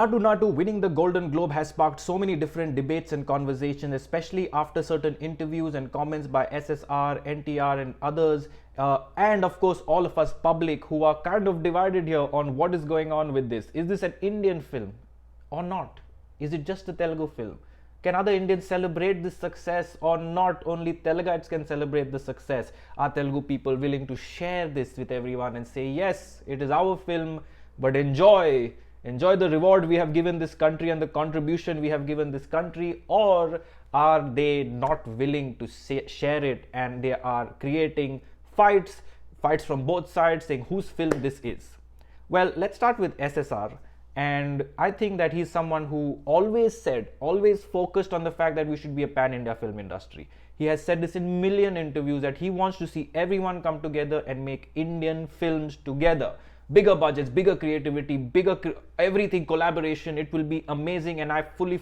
Naatu winning the Golden Globe has sparked so many different debates and conversations, especially after certain interviews and comments by SSR, NTR, and others, and of course, all of us public who are kind of divided here on what is going on with this. Is this an Indian film or not? Is it just a Telugu film? Can other Indians celebrate this success or not? Only Telugites can celebrate the success. Are Telugu people willing to share this with everyone and say, yes, it is our film, but enjoy the reward we have given this country and the contribution we have given this country? Or are they not willing to share it, and they are creating fights from both sides, saying whose film this is? Well, let's start with SSR. And I think that he's someone who always focused on the fact that we should be a pan-India film industry. He has said this in million interviews that he wants to see everyone come together and make Indian films together. Bigger budgets, bigger creativity, everything, collaboration. It will be amazing, and I fully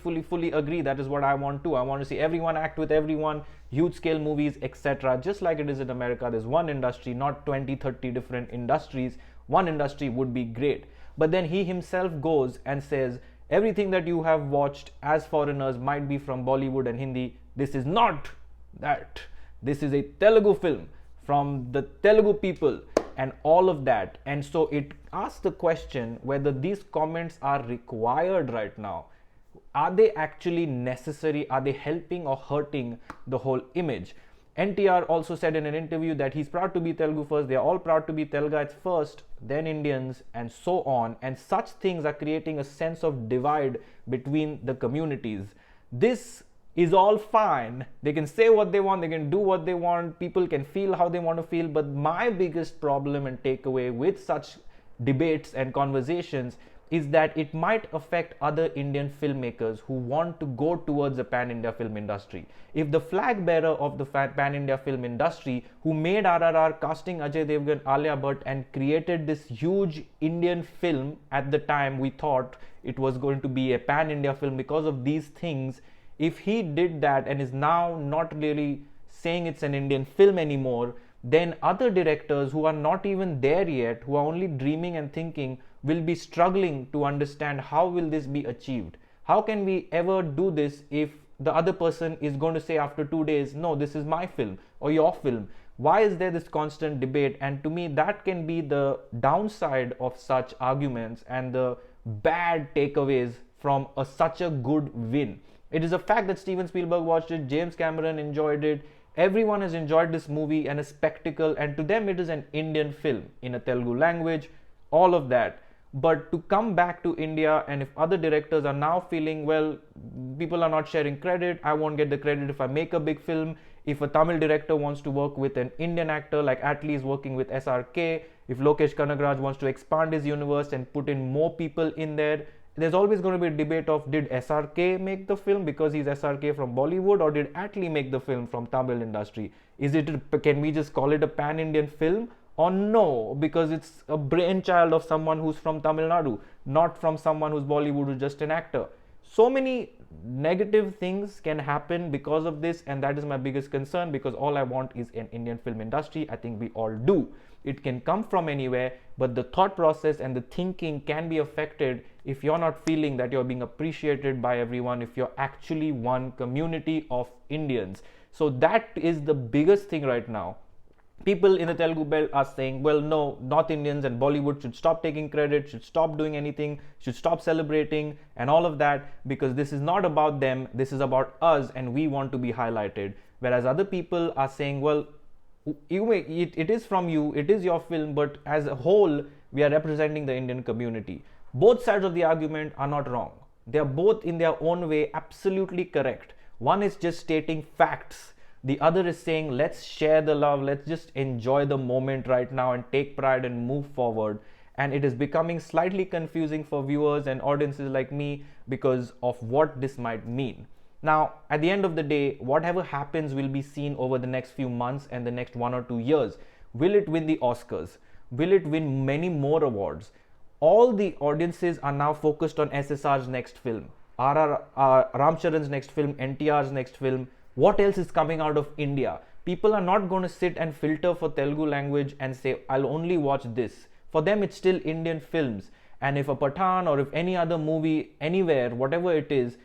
agree. That is what I want too. I want to see everyone act with everyone, huge scale movies, etc. Just like it is in America, there's one industry, not 20, 30 different industries. One industry would be great. But then he himself goes and says, everything that you have watched as foreigners might be from Bollywood and Hindi. This is not that. This is a Telugu film from the Telugu people and all of that. And so it asks the question whether these comments are required right now. Are they actually necessary? Are they helping or hurting the whole image? NTR also said in an interview that he's proud to be Telugu first, they're all proud to be Telugites first, then Indians, and so on. And such things are creating a sense of divide between the communities. This is all fine. They can say what they want, they can do what they want, people can feel how they want to feel. But my biggest problem and takeaway with such debates and conversations is that it might affect other Indian filmmakers who want to go towards a pan-India film industry. If the flag bearer of the pan-India film industry, who made RRR, casting Ajay Devgan, Alia Bhatt, and created this huge Indian film, at the time we thought it was going to be a pan-India film because of these things, if he did that and is now not really saying it's an Indian film anymore, then other directors who are not even there yet, who are only dreaming and thinking, will be struggling to understand how will this be achieved. How can we ever do this if the other person is going to say after 2 days, no, this is my film or your film? Why is there this constant debate? And to me, that can be the downside of such arguments and the bad takeaways from such a good win. It is a fact that Steven Spielberg watched it, James Cameron enjoyed it, everyone has enjoyed this movie and a spectacle, and to them it is an Indian film in a Telugu language, all of that. But to come back to India, and if other directors are now feeling, well, people are not sharing credit, I won't get the credit if I make a big film. If a Tamil director wants to work with an Indian actor like Atlee is working with SRK, if Lokesh Kanagaraj wants to expand his universe and put in more people in there, there's always going to be a debate of, did SRK make the film because he's SRK from Bollywood, or did Atlee make the film from Tamil industry? Can we just call it a pan-Indian film? Or no, because it's a brainchild of someone who's from Tamil Nadu, not from someone who's Bollywood, who's just an actor. So many negative things can happen because of this, and that is my biggest concern, because all I want is an Indian film industry. I think we all do. It can come from anywhere, but the thought process and the thinking can be affected if you're not feeling that you're being appreciated by everyone, if you're actually one community of Indians. So that is the biggest thing right now. People in the Telugu belt are saying, well, no, North Indians and Bollywood should stop taking credit, should stop doing anything, should stop celebrating and all of that, because this is not about them, this is about us and we want to be highlighted. Whereas other people are saying, well, it is from you, it is your film, but as a whole, we are representing the Indian community. Both sides of the argument are not wrong. They are both in their own way absolutely correct. One is just stating facts. The other is saying, let's share the love, let's just enjoy the moment right now and take pride and move forward. And it is becoming slightly confusing for viewers and audiences like me because of what this might mean. Now, at the end of the day, whatever happens will be seen over the next few months and the next 1 or 2 years. Will it win the Oscars? Will it win many more awards? All the audiences are now focused on SSR's next film, Ram Charan's next film, NTR's next film. What else is coming out of India? People are not going to sit and filter for Telugu language and say, I'll only watch this. For them, it's still Indian films. And if a Pathan or if any other movie anywhere, whatever it is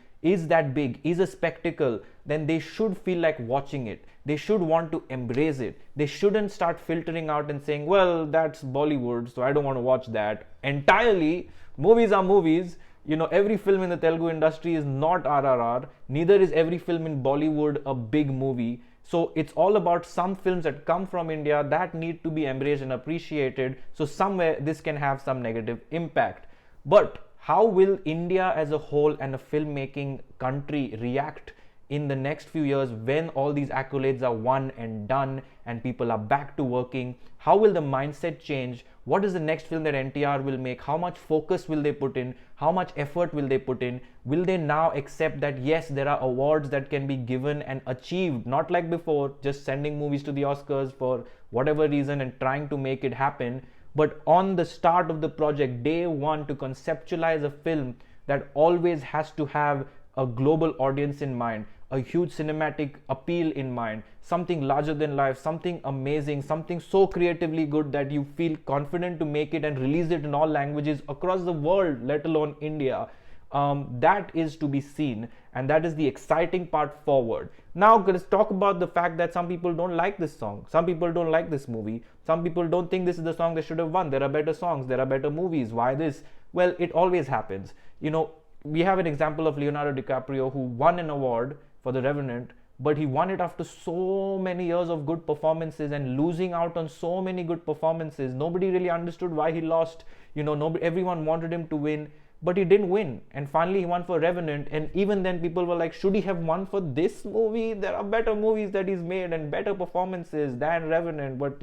that big, is a spectacle, then they should feel like watching it. They should want to embrace it. They shouldn't start filtering out and saying, well, that's Bollywood, so I don't want to watch that. Entirely, movies are movies. Every film in the Telugu industry is not RRR. Neither is every film in Bollywood a big movie. So it's all about some films that come from India that need to be embraced and appreciated. So somewhere this can have some negative impact. But how will India as a whole and a filmmaking country react in the next few years when all these accolades are won and done and people are back to working? How will the mindset change? What is the next film that NTR will make? How much focus will they put in? How much effort will they put in? Will they now accept that yes, there are awards that can be given and achieved, not like before, just sending movies to the Oscars for whatever reason and trying to make it happen, but on the start of the project, day one, to conceptualize a film that always has to have a global audience in mind, a huge cinematic appeal in mind, something larger than life, something amazing, something so creatively good that you feel confident to make it and release it in all languages across the world, let alone India. That is to be seen, and that is the exciting part forward. Now let's talk about the fact that some people don't like this song, some people don't like this movie, some people don't think this is the song they should have won. There are better songs, there are better movies. Why this? Well, it always happens. We have an example of Leonardo DiCaprio, who won an award for The Revenant, but he won it after so many years of good performances and losing out on so many good performances. Nobody really understood why he lost. Everyone wanted him to win, but he didn't win, and finally he won for Revenant. And even then people were like, should he have won for this movie? There are better movies that he's made and better performances than Revenant, but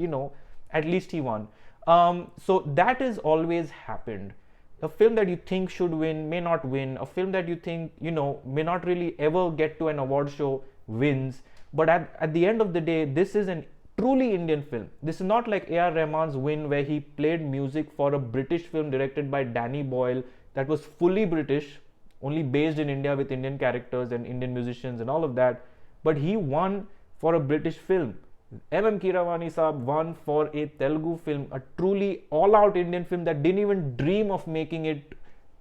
at least he won. So that has always happened. A film that you think should win may not win. A film that you think may not really ever get to an award show wins. But at the end of the day, this is an truly Indian film. This is not like A.R. Rahman's Win, where he played music for a British film directed by Danny Boyle that was fully British, only based in India with Indian characters and Indian musicians and all of that. But he won for a British film. M Keeravani Saab won for a Telugu film, a truly all-out Indian film that didn't even dream of making it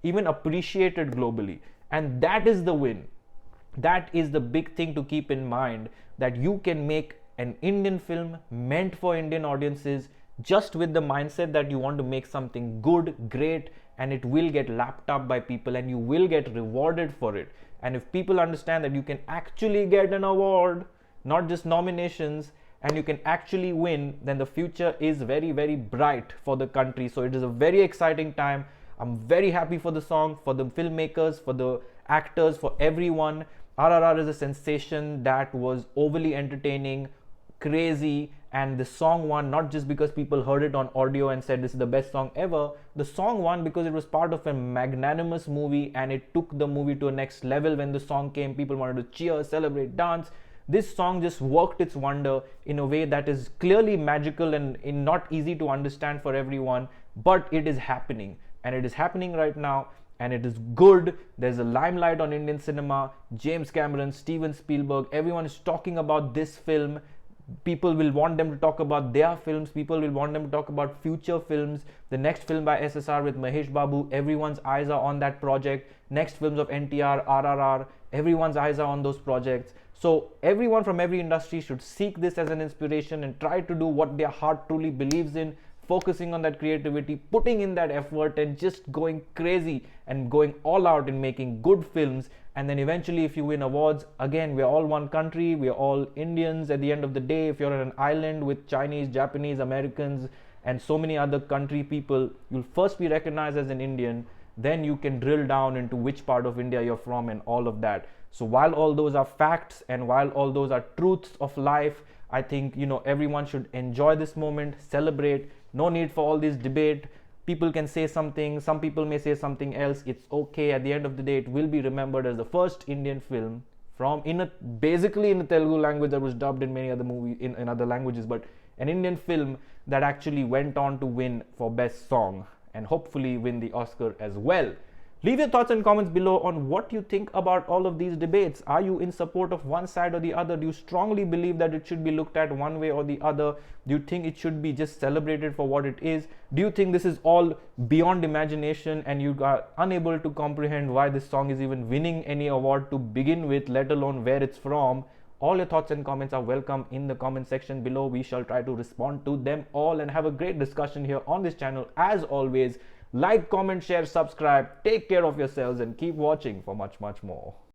even appreciated globally. And that is the win. That is the big thing to keep in mind, that you can make an Indian film meant for Indian audiences just with the mindset that you want to make something good, great, and it will get lapped up by people and you will get rewarded for it. And if people understand that you can actually get an award, not just nominations, and you can actually win, then the future is very, very bright for the country. So it is a very exciting time. I'm very happy for the song, for the filmmakers, for the actors, for everyone. RRR is a sensation that was overly entertaining, crazy, and the song won not just because people heard it on audio and said this is the best song ever. The song won because it was part of a magnanimous movie and it took the movie to a next level. When the song came, people wanted to cheer, celebrate, dance. This song just worked its wonder in a way that is clearly magical and not easy to understand for everyone, but it is happening, and it is happening right now, and it is good. There's a limelight on Indian cinema. James Cameron, Steven Spielberg, everyone is talking about this film. People will want them to talk about their films. People will want them to talk about future films. The next film by SSR with Mahesh Babu, everyone's eyes are on that project. Next films of NTR, RRR, everyone's eyes are on those projects. So everyone from every industry should seek this as an inspiration and try to do what their heart truly believes in, focusing on that creativity, putting in that effort, and just going crazy and going all out in making good films. And then eventually, if you win awards, again, we're all one country, we're all Indians at the end of the day. If you're on an island with Chinese, Japanese, Americans, and so many other country people, you'll first be recognized as an Indian, then you can drill down into which part of India you're from and all of that. So while all those are facts and while all those are truths of life, I think everyone should enjoy this moment, celebrate. No need for all this debate. People can say something, some people may say something else. It's okay. At the end of the day, it will be remembered as the first Indian film basically in a Telugu language that was dubbed in many other movies in other languages, but an Indian film that actually went on to win for best song and hopefully win the Oscar as well. Leave your thoughts and comments below on what you think about all of these debates. Are you in support of one side or the other? Do you strongly believe that it should be looked at one way or the other? Do you think it should be just celebrated for what it is? Do you think this is all beyond imagination and you are unable to comprehend why this song is even winning any award to begin with, let alone where it's from? All your thoughts and comments are welcome in the comment section below. We shall try to respond to them all and have a great discussion here on this channel. As always, like, comment, share, subscribe. Take care of yourselves and keep watching for much, much more.